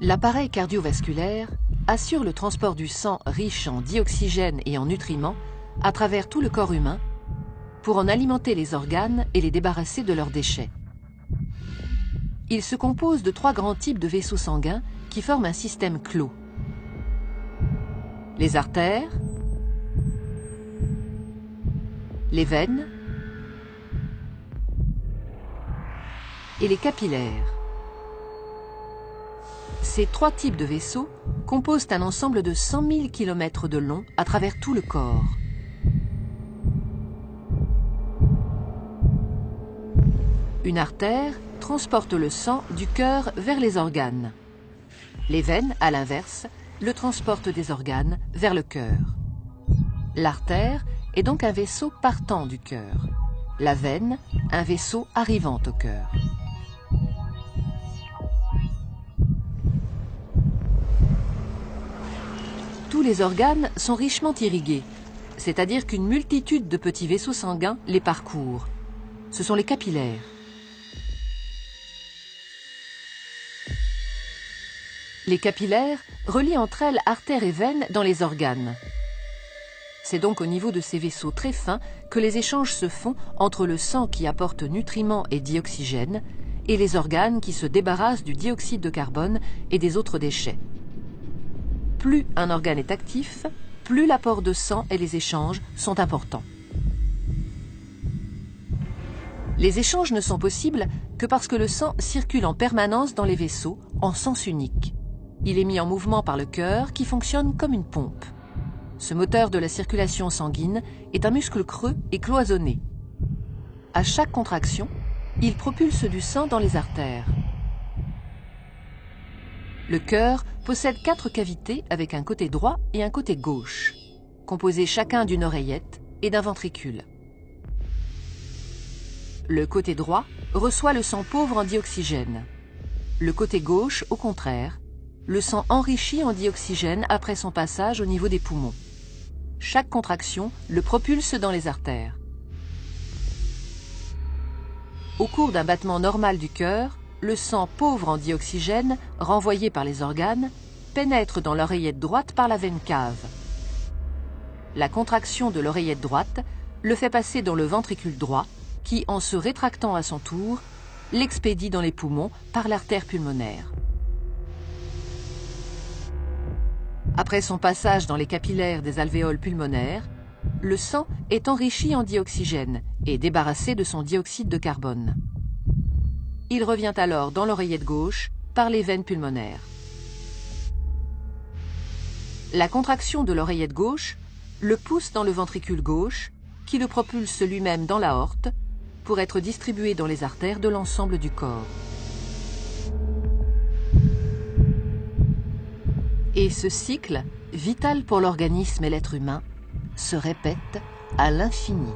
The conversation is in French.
L'appareil cardiovasculaire assure le transport du sang riche en dioxygène et en nutriments à travers tout le corps humain pour en alimenter les organes et les débarrasser de leurs déchets. Il se compose de 3 grands types de vaisseaux sanguins qui forment un système clos. Les artères, les veines et les capillaires. Ces 3 types de vaisseaux composent un ensemble de 100 000 km de long à travers tout le corps. Une artère transporte le sang du cœur vers les organes. Les veines, à l'inverse, le transportent des organes vers le cœur. L'artère est donc un vaisseau partant du cœur. La veine, un vaisseau arrivant au cœur. Tous les organes sont richement irrigués, c'est-à-dire qu'une multitude de petits vaisseaux sanguins les parcourent. Ce sont les capillaires. Les capillaires relient entre elles artères et veines dans les organes. C'est donc au niveau de ces vaisseaux très fins que les échanges se font entre le sang qui apporte nutriments et dioxygène et les organes qui se débarrassent du dioxyde de carbone et des autres déchets. Plus un organe est actif, plus l'apport de sang et les échanges sont importants. Les échanges ne sont possibles que parce que le sang circule en permanence dans les vaisseaux en sens unique. Il est mis en mouvement par le cœur qui fonctionne comme une pompe. Ce moteur de la circulation sanguine est un muscle creux et cloisonné. À chaque contraction, il propulse du sang dans les artères. Le cœur possède 4 cavités avec un côté droit et un côté gauche, composés chacun d'une oreillette et d'un ventricule. Le côté droit reçoit le sang pauvre en dioxygène. Le côté gauche, au contraire, le sang enrichi en dioxygène après son passage au niveau des poumons. Chaque contraction le propulse dans les artères. Au cours d'un battement normal du cœur, le sang pauvre en dioxygène, renvoyé par les organes, pénètre dans l'oreillette droite par la veine cave. La contraction de l'oreillette droite le fait passer dans le ventricule droit, qui, en se rétractant à son tour, l'expédie dans les poumons par l'artère pulmonaire. Après son passage dans les capillaires des alvéoles pulmonaires, le sang est enrichi en dioxygène et débarrassé de son dioxyde de carbone. Il revient alors dans l'oreillette gauche par les veines pulmonaires. La contraction de l'oreillette gauche le pousse dans le ventricule gauche, qui le propulse lui-même dans l'aorte pour être distribué dans les artères de l'ensemble du corps. Et ce cycle, vital pour l'organisme et l'être humain, se répète à l'infini.